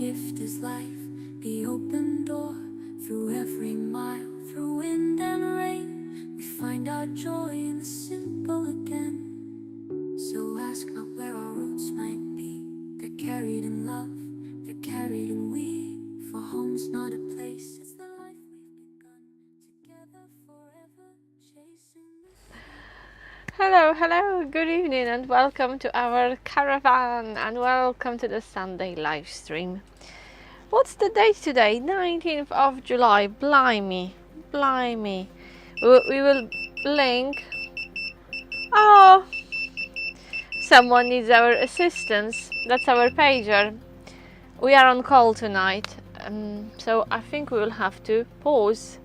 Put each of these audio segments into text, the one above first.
gift is life, the open door. Through every mile, through wind and rain, we find our joy in the simple again. So ask not where our roots might be. They're carried in love, they're carried in we. For home's not a place, it's the life we've begun. Together forever, chasing the sea. Hello, good evening and welcome to our caravan and welcome to the Sunday live stream. What's the date today? 19th of July. Blimey. We will blink. Oh, someone needs our assistance. That's our pager. We are on call tonight, so I think we will have to pause.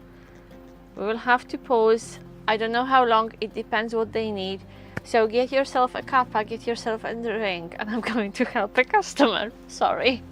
I don't know how long, it depends what they need. So get yourself a cuppa, get yourself a drink, and I'm going to help a customer. Sorry.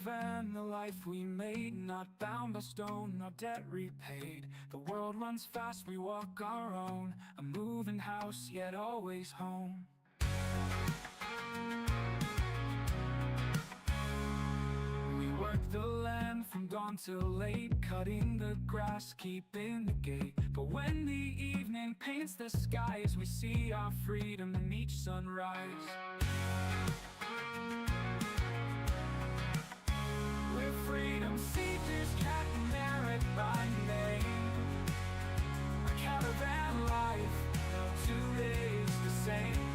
caravan, the life we made, not bound by stone, not debt repaid. The world runs fast, we walk our own, a moving house, yet always home. We work the land from dawn till late, cutting the grass, keeping the gate. But when the evening paints the skies, we see our freedom in each sunrise. We're freedom seekers, cat and merit by name. A caravan life, no 2 days the same.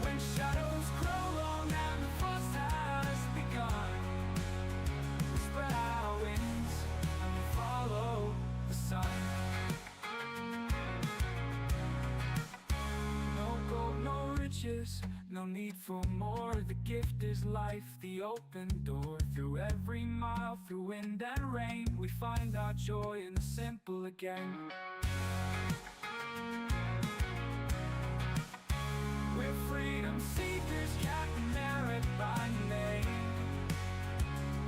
When shadows grow long and the frost has begun, we spread our wings and we follow the sun. No gold, no riches, no need for more. The gift is life, the open door. Through every mile, through wind and rain, we find our joy in the simple again. We're freedom seekers, cat and merit by name.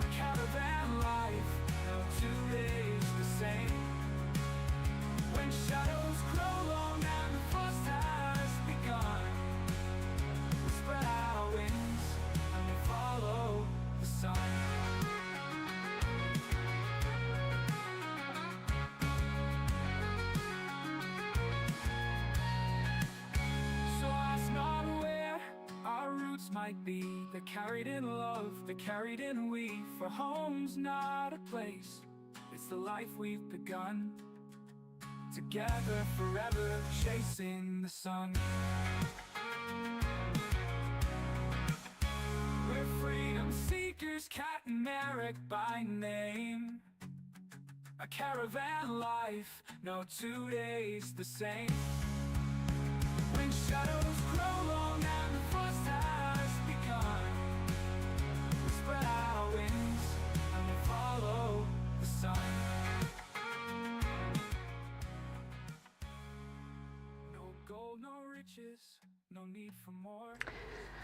A caravan life, no 2 days the same. When shadows grow long and the frost has begun, we spread our wings and we follow the sun. So ask not where our roots might be. They're carried in love, they're carried in we. For home's not a place, it's the life we've begun. Together forever, chasing the sun. We're freedom seekers, cat and merit by name. A caravan life, no 2 days the same. When shadows grow long and the frost has begun, we spread our wings and we follow the sun. No gold, no riches, no need for more.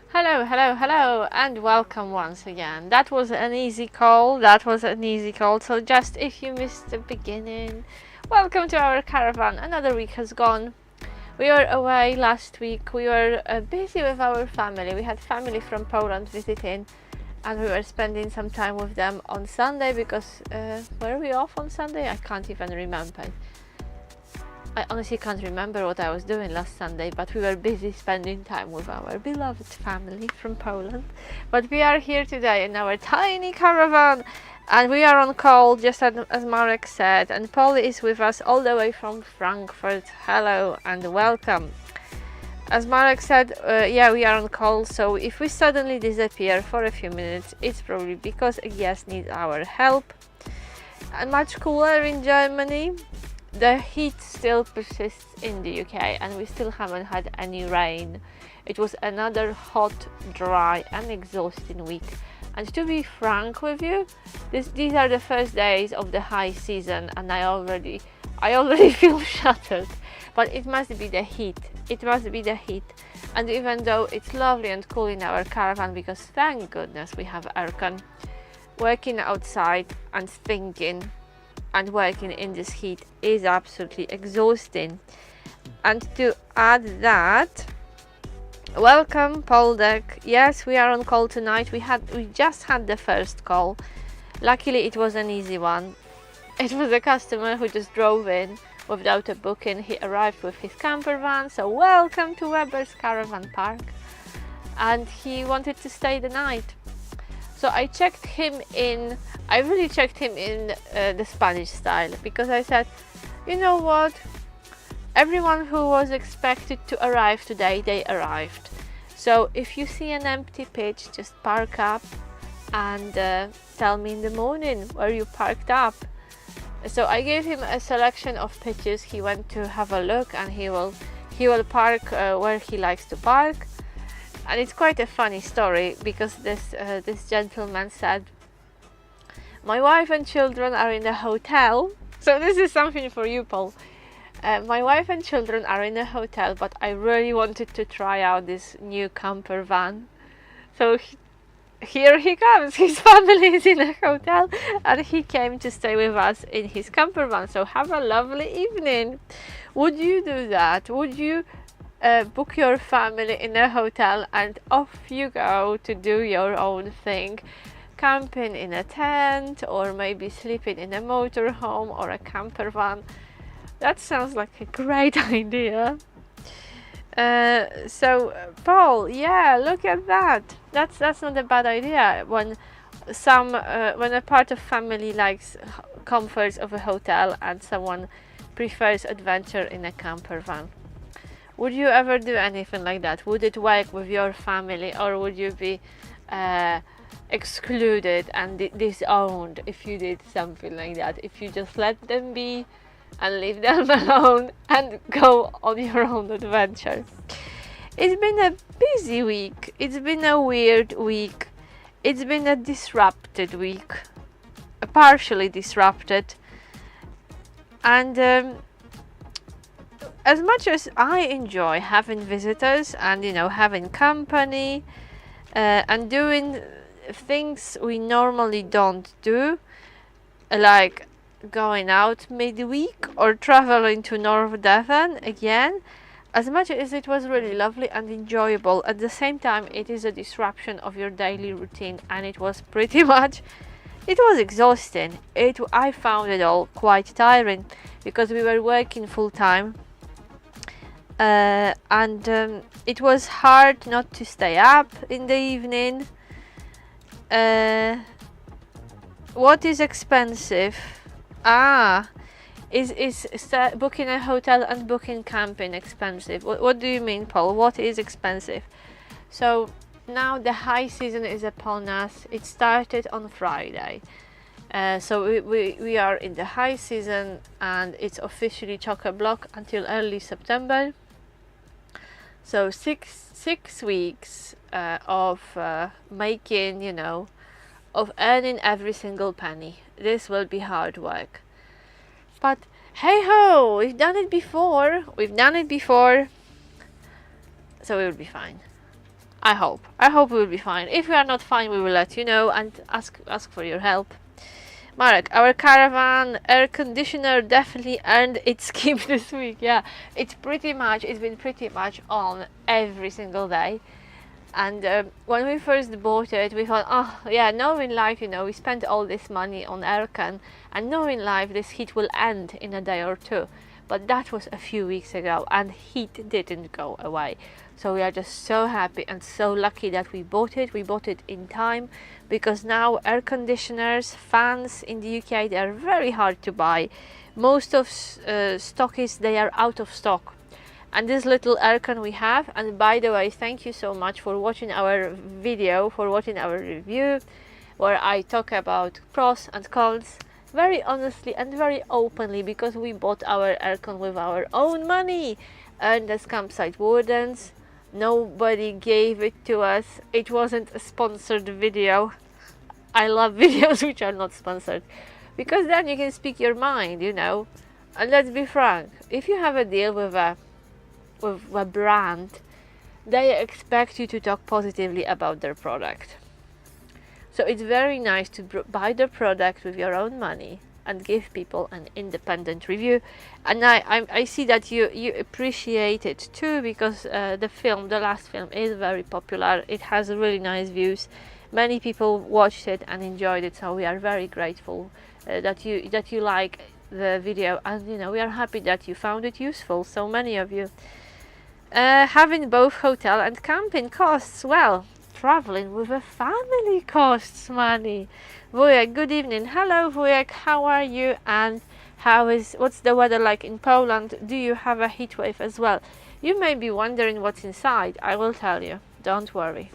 Hello, hello, hello, and welcome once again. That was an easy call. So just if you missed the beginning, welcome to our caravan. Another week has gone. We were away last week. We were busy with our family. We had family from Poland visiting, and we were spending some time with them on Sunday because were we off on Sunday? I can't even remember. I honestly can't remember what I was doing last Sunday, but we were busy spending time with our beloved family from Poland. But we are here today in our tiny caravan, and we are on call, just as Marek said, and Paul is with us all the way from Frankfurt. Hello and welcome. As Marek said, yeah, we are on call, so if we suddenly disappear for a few minutes, it's probably because a guest needs our help. And much cooler in Germany. The heat still persists in the UK and we still haven't had any rain. It was another hot, dry and exhausting week. And to be frank with you, these are the first days of the high season and I already feel shattered. But it must be the heat. It must be the heat. And even though it's lovely and cool in our caravan, because thank goodness we have aircon, working outside and thinking and working in this heat is absolutely exhausting. And to add that, welcome Poldek. Yes, we are on call tonight. We just had the first call. Luckily it was an easy one. It was a customer who just drove in without a booking. He arrived with his camper van, so welcome to Weber's Caravan Park, and he wanted to stay the night. So I checked him in, I really checked him in the Spanish style, because I said, you know what, everyone who was expected to arrive today, they arrived. So if you see an empty pitch, just park up and tell me in the morning where you parked up. So I gave him a selection of pitches. He went to have a look and he will park where he likes to park. And it's quite a funny story, because this gentleman said, my wife and children are in a hotel. So this is something for you, Paul. My wife and children are in a hotel, but I really wanted to try out this new camper van. So here he comes. His family is in a hotel and he came to stay with us in his camper van. So have a lovely evening. Would you do that? Would you book your family in a hotel and off you go to do your own thing? Camping in a tent, or maybe sleeping in a motorhome or a camper van. That sounds like a great idea. Paul, yeah, look at that. That's not a bad idea. When a part of family likes comforts of a hotel and someone prefers adventure in a camper van. Would you ever do anything like that? Would it work with your family, or would you be excluded and disowned if you did something like that? If you just let them be and leave them alone and go on your own adventure. It's been a busy week. It's been a weird week. It's been a disrupted week, partially disrupted. And as much as I enjoy having visitors and, having company and doing things we normally don't do, like going out midweek or traveling to North Devon again, as much as it was really lovely and enjoyable, at the same time it is a disruption of your daily routine, and it was exhausting. I found it all quite tiring because we were working full time, and it was hard not to stay up in the evening. What is expensive? Is booking a hotel and booking camping expensive? What do you mean, Paul? What is expensive? So now the high season is upon us. It started on Friday. So we are in the high season, and it's officially chock-a-block until early September. So six weeks of making, of earning every single penny. This will be hard work. But hey ho, we've done it before. So we will be fine. I hope we will be fine. If we are not fine, we will let you know and ask for your help. Marek, our caravan air conditioner definitely earned its keep this week. Yeah, it's been pretty much on every single day. And when we first bought it, we thought, oh yeah, knowing life, we spent all this money on aircon, and knowing life, this heat will end in a day or two. But that was a few weeks ago, and heat didn't go away. So we are just so happy and so lucky that we bought it. We bought it in time, because now air conditioners, fans in the UK, they are very hard to buy. Most of stockists, they are out of stock. And this little aircon we have, and by the way, thank you so much for watching our video, for watching our review, where I talk about pros and cons very honestly and very openly, because we bought our aircon with our own money, earned as campsite wardens. Nobody gave it to us. It wasn't a sponsored video. I love videos which are not sponsored, because then you can speak your mind, And let's be frank, if you have a deal with a brand, they expect you to talk positively about their product. So it's very nice to buy the product with your own money and give people an independent review. And I see that you appreciate it too, because the last film is very popular. It has really nice views. Many people watched it and enjoyed it, so we are very grateful that you like the video, and we are happy that you found it useful, so many of you. Having both hotel and camping costs, well, traveling with a family costs money. Wujek, good evening. Hello Wujek, how are you, and what's the weather like in Poland? Do you have a heat wave as well? You may be wondering what's inside. I will tell you, don't worry.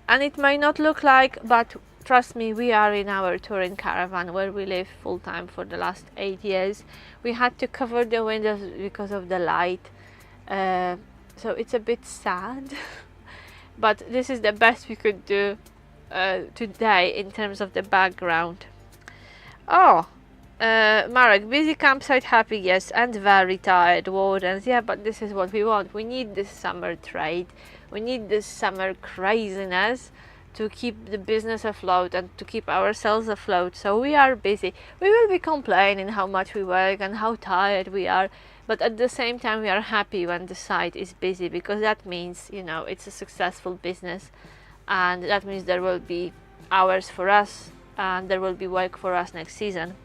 And it may not look like, but trust me, we are in our touring caravan where we live full time for the last 8 years. We had to cover the windows because of the light. So it's a bit sad, but this is the best we could do today in terms of the background. Marek, busy campsite, happy, yes, and very tired wardens. Yeah, but this is what we want. We need this summer trade. We need this summer craziness to keep the business afloat and to keep ourselves afloat. So we are busy. We will be complaining how much we work and how tired we are, but at the same time we are happy when the site is busy, because that means, you know, it's a successful business, and that means there will be hours for us and there will be work for us next season.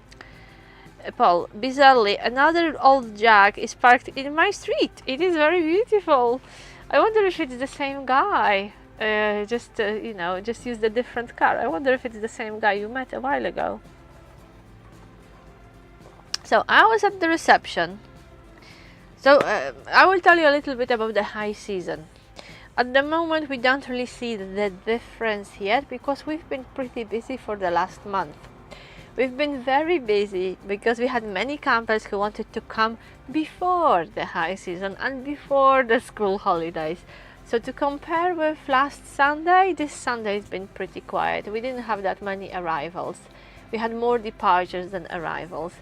Paul, bizarrely, another old Jag is parked in my street. It is very beautiful. I wonder if it's the same guy. You know, just used a different car. I wonder if it's the same guy you met a while ago. So I was at the reception. So I will tell you a little bit about the high season. At the moment we don't really see the difference yet, because we've been pretty busy for the last month. We've been very busy because we had many campers who wanted to come before the high season and before the school holidays. So to compare with last Sunday, this Sunday has been pretty quiet. We didn't have that many arrivals. We had more departures than arrivals,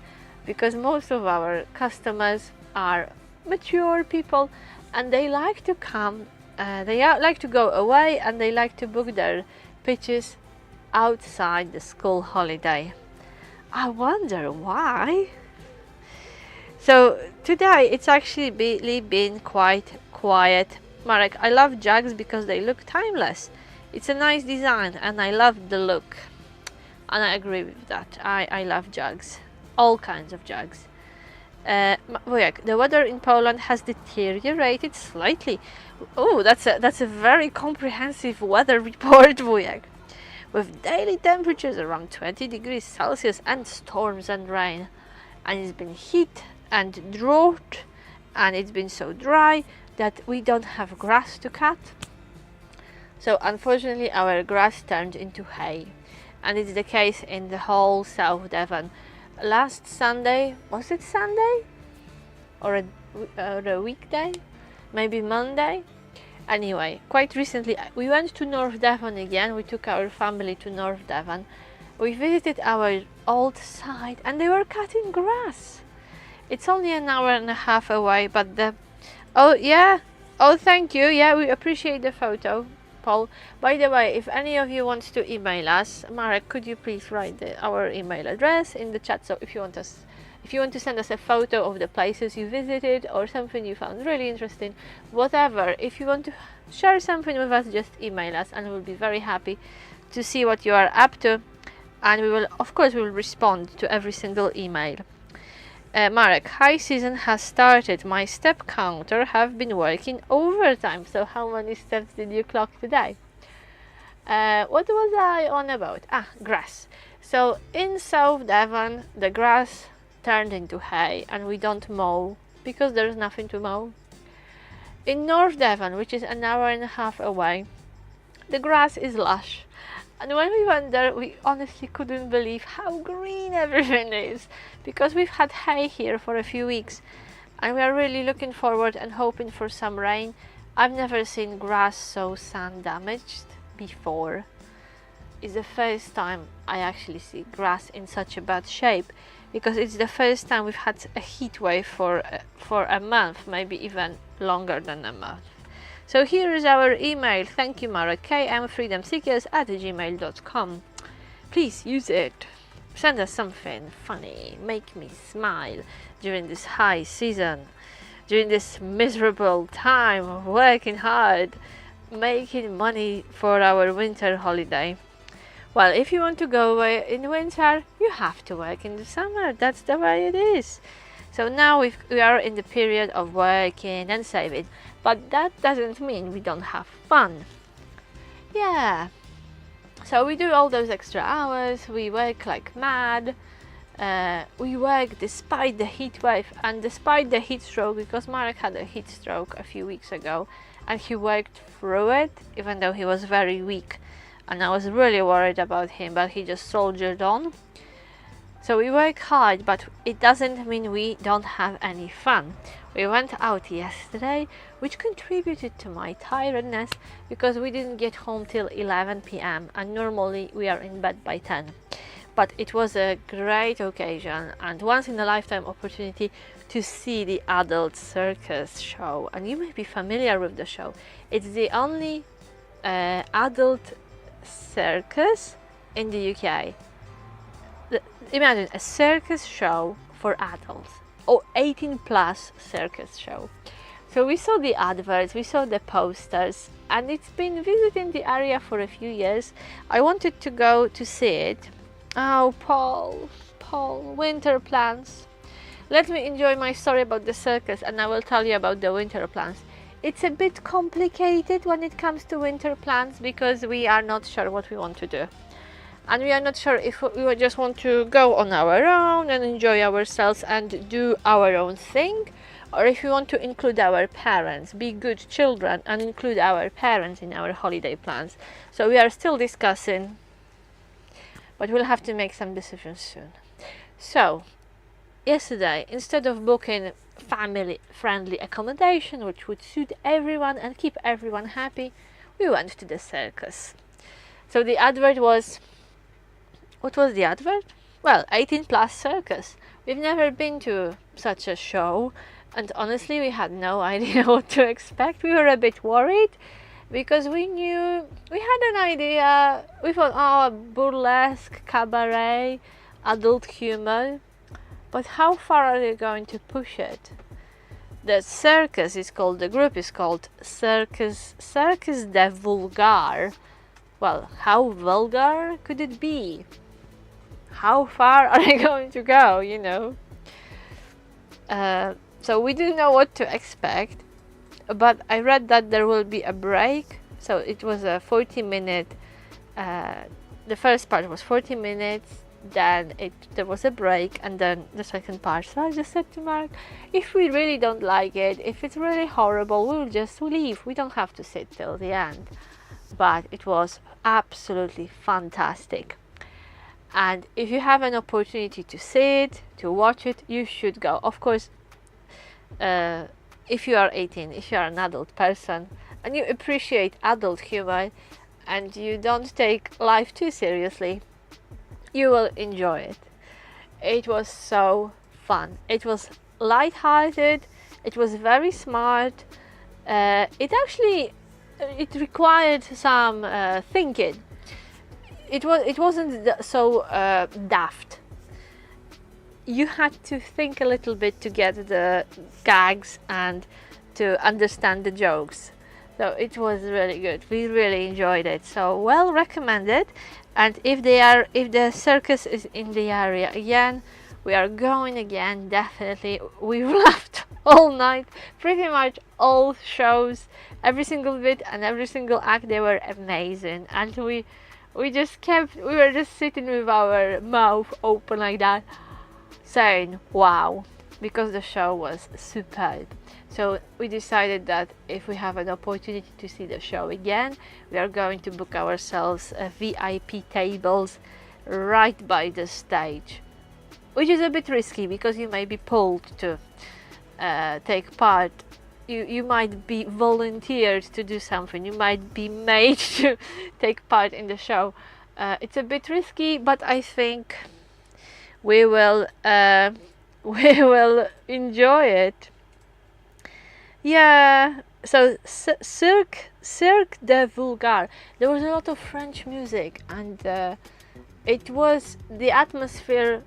because most of our customers are mature people and they like to come, like to go away, and they like to book their pitches outside the school holiday. I wonder why. So today it's actually really been quite quiet. Marek, I love jugs because they look timeless. It's a nice design and I love the look. And I agree with that. I love jugs. All kinds of jugs. Wojak, the weather in Poland has deteriorated slightly. Oh, that's a very comprehensive weather report, Wojak. With daily temperatures around 20 degrees Celsius and storms and rain. And it's been heat and drought, and it's been so dry that we don't have grass to cut. So unfortunately our grass turned into hay, and it's the case in the whole South Devon. Last Sunday, was it Sunday? Or a weekday? Maybe Monday? Anyway, quite recently we went to North Devon again. We took our family to North Devon. We visited our old site and they were cutting grass. It's only an hour and a half away, but oh yeah, oh thank you, yeah, we appreciate the photo, Paul. By the way, if any of you want to email us, Marek, could you please write our email address in the chat? So if you want to send us a photo of the places you visited or something you found really interesting, whatever, if you want to share something with us, just email us and we'll be very happy to see what you are up to, and we will, of course, we will respond to every single email. Marek, high season has started. My step counter have been working overtime. So how many steps did you clock today? What was I on about? Grass. So in South Devon, the grass turned into hay and we don't mow because there's nothing to mow. In North Devon, which is an hour and a half away, the grass is lush. And when we went there, we honestly couldn't believe how green everything is, because we've had hay here for a few weeks and we are really looking forward and hoping for some rain. I've never seen grass so sun damaged before. It's the first time I actually see grass in such a bad shape, because it's the first time we've had a heat wave for a month, maybe even longer than a month. So here is our email. Thank you, Marek. kmfreedomseekers@gmail.com. Please use it. Send us something funny. Make me smile during this high season, during this miserable time of working hard, making money for our winter holiday. Well, if you want to go away in winter, you have to work in the summer. That's the way it is. So now we are in the period of working and saving, but that doesn't mean we don't have fun. Yeah, so we do all those extra hours, we work like mad, we work despite the heat wave and despite the heat stroke, because Marek had a heat stroke a few weeks ago and he worked through it even though he was very weak, and I was really worried about him, but he just soldiered on. So we work hard, but it doesn't mean we don't have any fun. We went out yesterday, which contributed to my tiredness because we didn't get home till 11 p.m. and normally we are in bed by 10. But it was a great occasion and once in a lifetime opportunity to see the adult circus show. And you may be familiar with the show. It's the only adult circus in the UK. Imagine a circus show for adults, or 18 plus circus show. So we saw the adverts, we saw the posters, and it's been visiting the area for a few years. I wanted to go to see it. Oh, Paul, winter plans. Let me enjoy my story about the circus, and I will tell you about the winter plans. It's a bit complicated when it comes to winter plans because we are not sure what we want to do. And we are not sure if we just want to go on our own and enjoy ourselves and do our own thing, or if we want to include our parents, be good children and include our parents in our holiday plans. So we are still discussing, but we'll have to make some decisions soon. So yesterday, instead of booking family-friendly accommodation which would suit everyone and keep everyone happy, we went to the circus. So the advert was, what was the advert? Well, 18 plus circus. We've never been to such a show, and honestly we had no idea what to expect. We were a bit worried because we had an idea. We thought, oh, burlesque, cabaret, adult humor, but how far are they going to push it? The circus is called, the group is called Circus de Vulgar. Well, how vulgar could it be? How far are they going to go, you know? So we didn't know what to expect, but I read that there will be a break. So it was a 40-minute, the first part was 40 minutes, then there was a break, and then the second part. So I just said to Mark, if we really don't like it, if it's really horrible, we'll just leave. We don't have to sit till the end. But it was absolutely fantastic. And if you have an opportunity to see it, to watch it, you should go. Of course, if you are 18, if you are an adult person and you appreciate adult humor and you don't take life too seriously, you will enjoy it. It was so fun. It was light-hearted. It was very smart. It required some thinking. It wasn't so daft. You had to think a little bit to get the gags and to understand the jokes. So it was really good. We really enjoyed it. So well recommended. And if the circus is in the area again, we are going again, definitely. We laughed all night, pretty much all shows, every single bit and every single act. They were amazing, and we were just sitting with our mouth open like that, saying wow, because the show was superb. So we decided that if we have an opportunity to see the show again, we are going to book ourselves VIP tables right by the stage, which is a bit risky because you may be pulled to take part. You might be volunteered to do something. You might be made to take part in the show. It's a bit risky, but I think we will enjoy it. Yeah. So Cirque de Vulgar. There was a lot of French music, and the atmosphere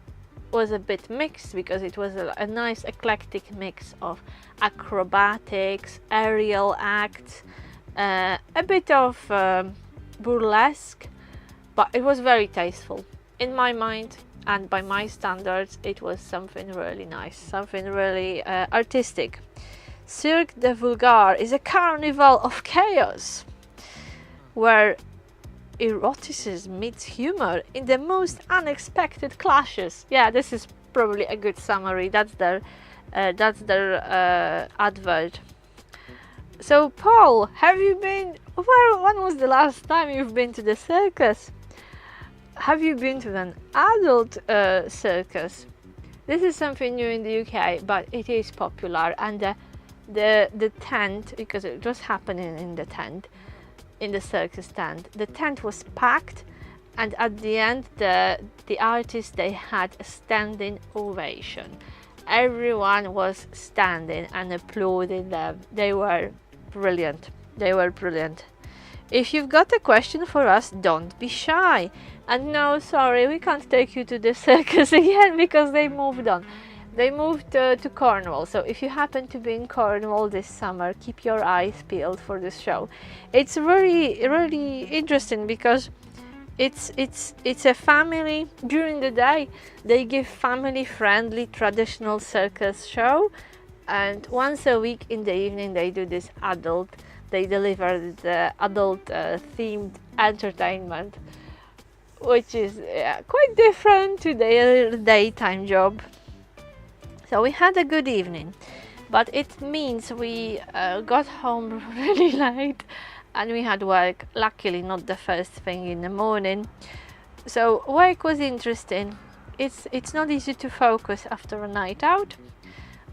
was a bit mixed because it was a nice eclectic mix of acrobatics, aerial acts, a bit of burlesque, but it was very tasteful. In my mind and by my standards, it was something really nice, something really artistic. Cirque de Vulgar is a carnival of chaos where eroticism meets humor in the most unexpected clashes. Yeah, this is probably a good summary. That's their advert. So Paul, have you been, when was the last time you've been to the circus? Have you been to an adult circus? This is something new in the UK, but it is popular, and the tent, because it was happening in the tent, in the circus tent, the tent was packed, and at the end the artists, they had a standing ovation. Everyone was standing and applauding them. They were brilliant. If you've got a question for us, don't be shy. And no, sorry, we can't take you to the circus again because they moved on. They moved to Cornwall. So if you happen to be in Cornwall this summer, keep your eyes peeled for this show. It's really interesting because it's a family. During the day, they give family-friendly traditional circus show, and once a week in the evening they do this adult. They deliver the adult themed entertainment, which is quite different to their daytime job. So we had a good evening, but it means we got home really late and we had work, luckily not the first thing in the morning. So work was interesting. It's not easy to focus after a night out,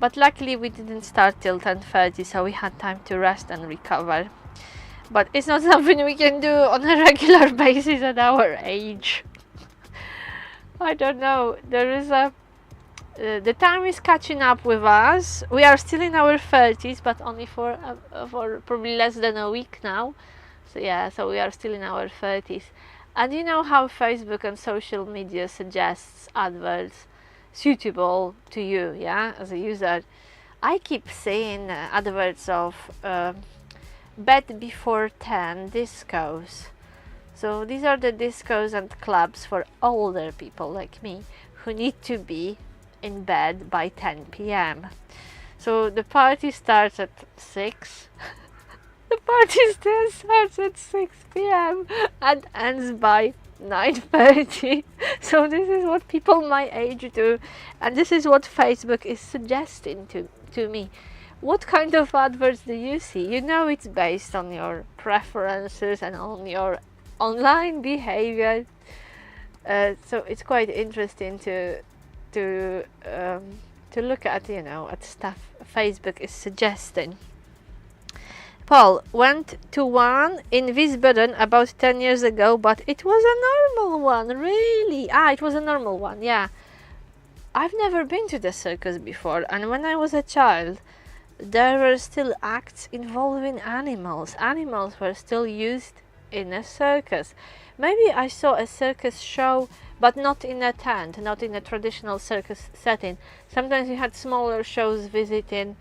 but luckily we didn't start till 10:30, so we had time to rest and recover. But it's not something we can do on a regular basis at our age. I don't know, there is a the time is catching up with us. We are still in our 30s, but only for probably less than a week now. So yeah, so we are still in our 30s. And you know how Facebook and social media suggests adverts suitable to you, yeah, as a user. I keep seeing adverts of bed before 10 discos. So these are the discos and clubs for older people like me who need to be in bed by 10 p.m. So the party starts at 6. The party still starts at 6 p.m. and ends by 9:30. So this is what people my age do, and this is what Facebook is suggesting to me. What kind of adverts do you see? You know, it's based on your preferences and on your online behavior. So it's quite interesting to look at, you know, at stuff Facebook is suggesting. Paul went to one in Wiesbaden about 10 years ago, but it was a normal one, really. It was a normal one, yeah. I've never been to the circus before, and when I was a child, there were still acts involving animals. Animals were still used in a circus. Maybe I saw a circus show, but not in a tent, not in a traditional circus setting. Sometimes you had smaller shows visiting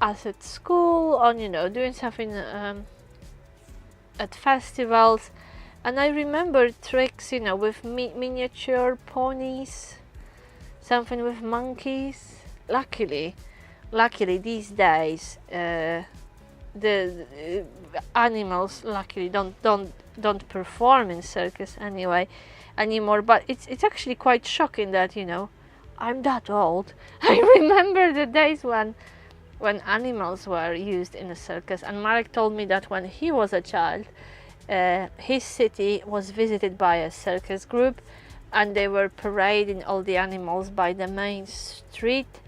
us at school, or, you know, doing something at festivals. And I remember tricks, you know, with miniature ponies, something with monkeys. Luckily these days the animals luckily don't perform in circus anymore, but it's actually quite shocking that, you know, I'm that old. I remember the days when animals were used in a circus, and Marek told me that when he was a child, his city was visited by a circus group, and they were parading all the animals by the main street,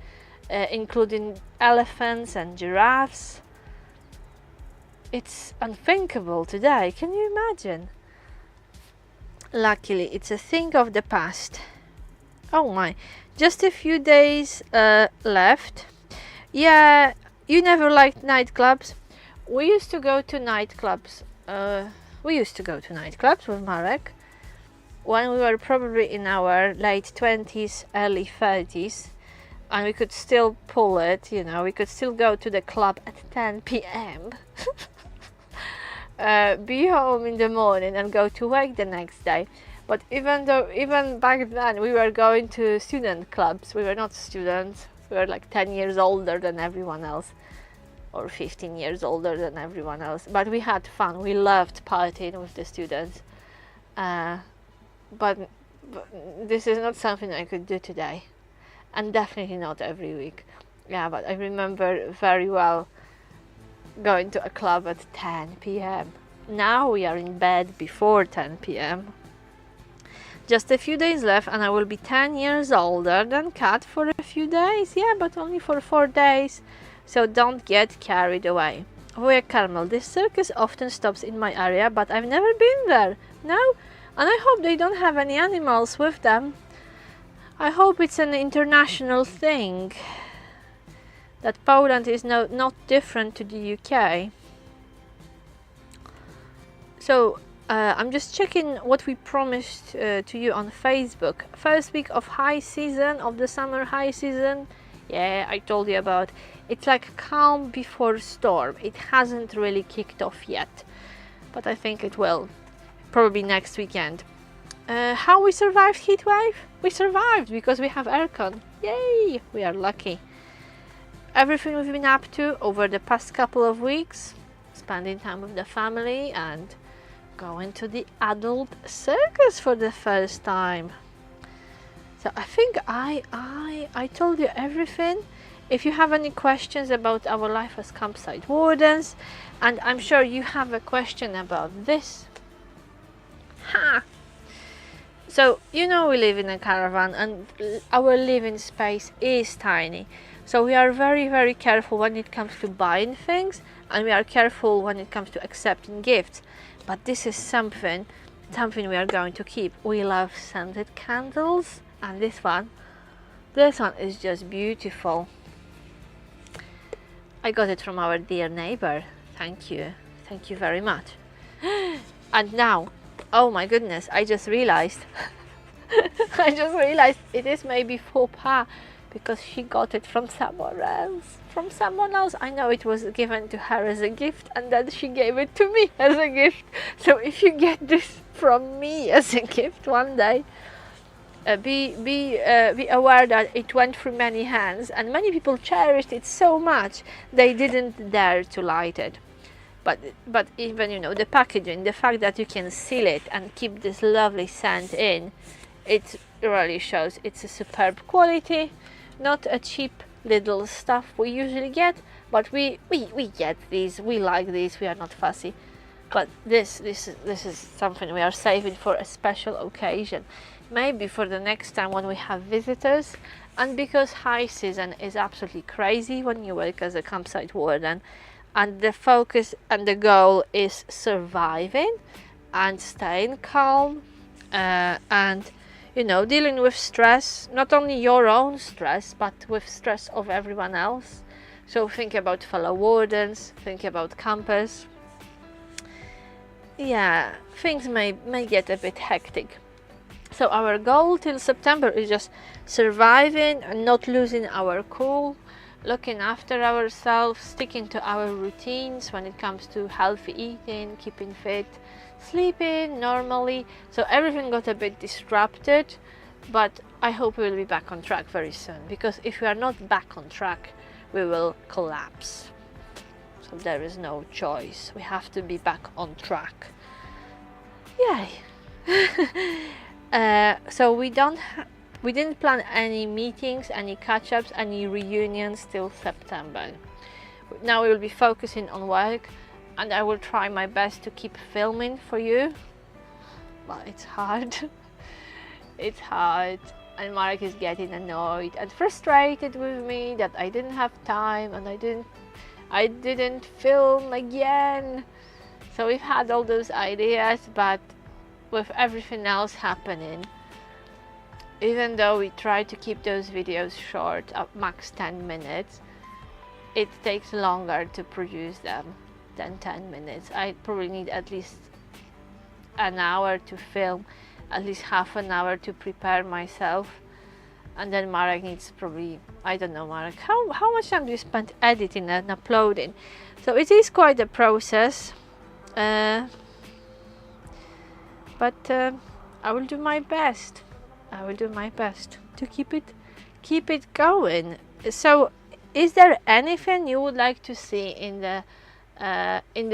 including elephants and giraffes. It's unthinkable today, can you imagine? Luckily, it's a thing of the past. Oh my, just a few days left. Yeah, you never liked nightclubs? We used to go to nightclubs. With Marek when we were probably in our late 20s, early 30s, and we could still pull it, you know, we could still go to the club at 10 p.m. Be home in the morning and go to work the next day. But even back then we were going to student clubs. We were not students, we were like 10 years older than everyone else, or 15 years older than everyone else, but we had fun. We loved partying with the students, but this is not something I could do today, and definitely not every week. Yeah, but I remember very well going to a club at 10 p.m. Now we are in bed before 10 p.m. Just a few days left and I will be 10 years older than Kat for a few days. Yeah, but only for 4 days. So don't get carried away. Where Carmel, this circus often stops in my area, but I've never been there. No? And I hope they don't have any animals with them. I hope it's an international thing. That Poland is not different to the UK. So I'm just checking what we promised to you on Facebook. First week of high season, of the summer high season. Yeah, I told you about. It's like calm before storm. It hasn't really kicked off yet, but I think it will. Probably next weekend. How we survived Heatwave? We survived because we have aircon. Yay! We are lucky. Everything we've been up to over the past couple of weeks, spending time with the family and going to the adult circus for the first time. So I think I told you everything. If you have any questions about our life as campsite wardens, and I'm sure you have a question about this. Ha! So you know we live in a caravan and our living space is tiny. So we are very, very careful when it comes to buying things, and we are careful when it comes to accepting gifts. But this is something we are going to keep. We love scented candles, and this one is just beautiful. I got it from our dear neighbor. Thank you very much. And now, oh my goodness, I just realized it is maybe faux pas because she got it from someone else. I know it was given to her as a gift and then she gave it to me as a gift. So if you get this from me as a gift one day, be aware that it went through many hands and many people cherished it so much they didn't dare to light it. But even, you know, the packaging, the fact that you can seal it and keep this lovely scent in, it really shows it's a superb quality, not a cheap little stuff we usually get, but we get these, we like these, we are not fussy. But this is something we are saving for a special occasion, maybe for the next time when we have visitors, and because high season is absolutely crazy when you work as a campsite warden. And the focus and the goal is surviving and staying calm and, you know, dealing with stress, not only your own stress, but with stress of everyone else. So think about fellow wardens, think about campers. Yeah, things may get a bit hectic. So our goal till September is just surviving and not losing our cool, looking after ourselves, sticking to our routines when it comes to healthy eating, keeping fit, sleeping normally. So everything got a bit disrupted, but I hope we will be back on track very soon, because if we are not back on track, we will collapse. So there is no choice. We have to be back on track. Yay! So we didn't plan any meetings, any catch-ups, any reunions till September. Now we will be focusing on work, and I will try my best to keep filming for you. But it's hard. It's hard, and Mark is getting annoyed and frustrated with me that I didn't have time and I didn't film again. So we've had all those ideas, but with everything else happening, even though we try to keep those videos short, at max 10 minutes, it takes longer to produce them than 10 minutes. I probably need at least an hour to film, at least half an hour to prepare myself, and then Marek needs probably, I don't know, Marek, how much time do you spend editing and uploading? So it is quite a process, but I will do my best. I will do my best to keep it going. So is there anything you would like to see in the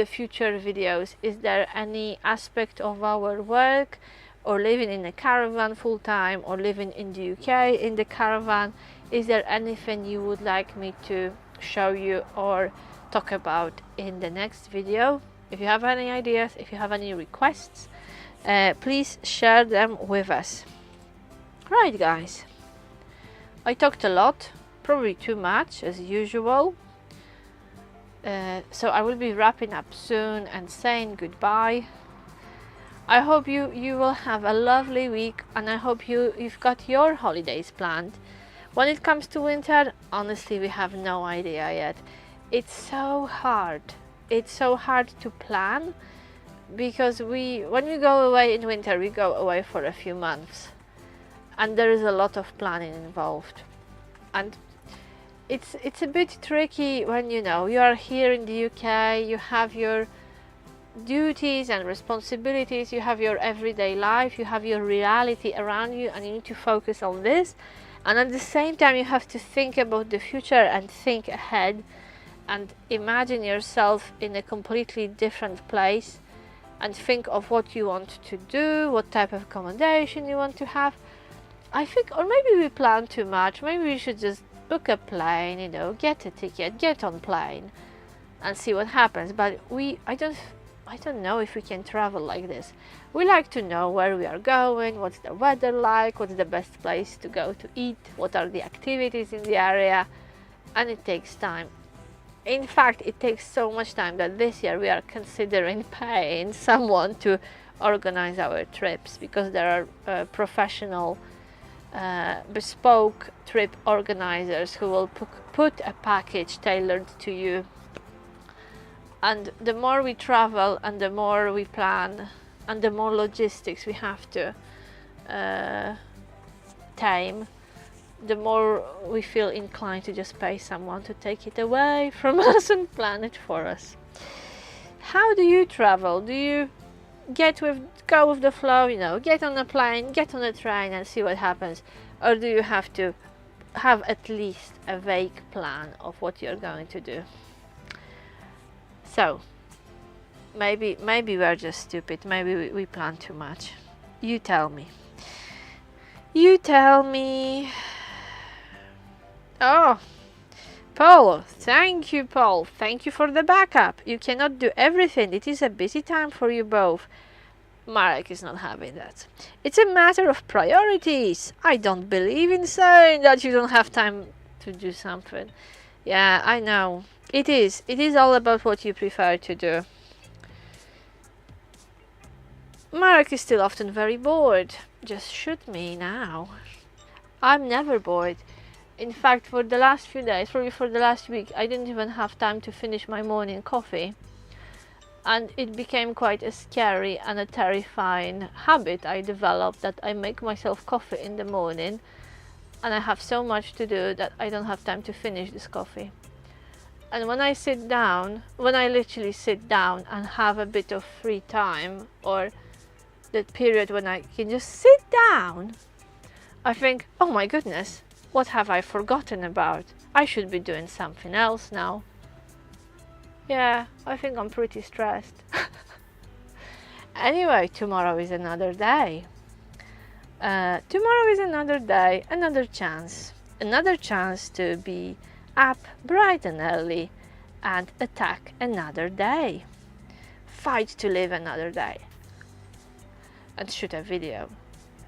future videos? Is there any aspect of our work, or living in a caravan full time, or living in the UK in the caravan? Is there anything you would like me to show you or talk about in the next video? If you have any ideas, if you have any requests, please share them with us. Right, guys, I talked a lot, probably too much as usual, so I will be wrapping up soon and saying goodbye. I hope you will have a lovely week, and I hope you've got your holidays planned. When it comes to winter, honestly, we have no idea yet. It's so hard to plan, because when we go away in winter, we go away for a few months, and there is a lot of planning involved, and it's a bit tricky when you are here in the UK, you have your duties and responsibilities, you have your everyday life, you have your reality around you, and you need to focus on this, and at the same time you have to think about the future and think ahead and imagine yourself in a completely different place and think of what you want to do, what type of accommodation you want to have. I think, or maybe we plan too much, maybe we should just book a plane, get a ticket, get on plane and see what happens. But I don't know if we can travel like this. We like to know where we are going, what's the weather like, what's the best place to go to eat, what are the activities in the area, and it takes time. In fact, it takes so much time that this year we are considering paying someone to organize our trips, because there are professional bespoke trip organizers who will put a package tailored to you. And the more we travel and the more we plan and the more logistics we have to tame, the more we feel inclined to just pay someone to take it away from us and plan it for us. How do you travel? Do you go with the flow, get on a plane, get on a train and see what happens? Or do you have to have at least a vague plan of what you're going to do? So, maybe we're just stupid, maybe we plan too much. You tell me. You tell me. Oh, Paul, thank you, Paul. Thank you for the backup. You cannot do everything. It is a busy time for you both. Marek is not having that. It's a matter of priorities. I don't believe in saying that you don't have time to do something. Yeah, I know. It is all about what you prefer to do. Marek is still often very bored. Just shoot me now. I'm never bored. In fact, for the last few days, probably for the last week, I didn't even have time to finish my morning coffee. And it became quite a scary and a terrifying habit I developed, that I make myself coffee in the morning and I have so much to do that I don't have time to finish this coffee. And when I literally sit down and have a bit of free time, or that period when I can just sit down, I think, oh my goodness, what have I forgotten about? I should be doing something else now. Yeah, I think I'm pretty stressed. Anyway, tomorrow is another day. Tomorrow is another day, another chance to be up bright and early and attack another day. Fight to live another day. And shoot a video.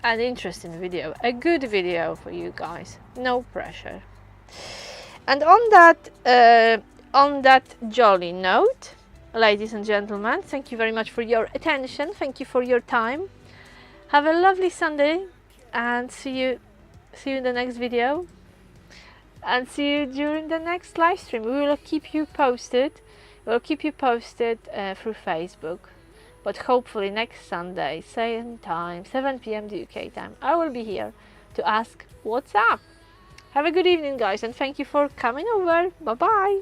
An interesting video, a good video for you guys. No pressure. And on that jolly note, ladies and gentlemen, thank you very much for your attention. Thank you for your time. Have a lovely Sunday and see you in the next video. And see you during the next live stream. We will keep you posted. We'll keep you posted through Facebook. But hopefully next Sunday, same time, 7 p.m. the UK time, I will be here to ask what's up. Have a good evening, guys, and thank you for coming over. Bye-bye.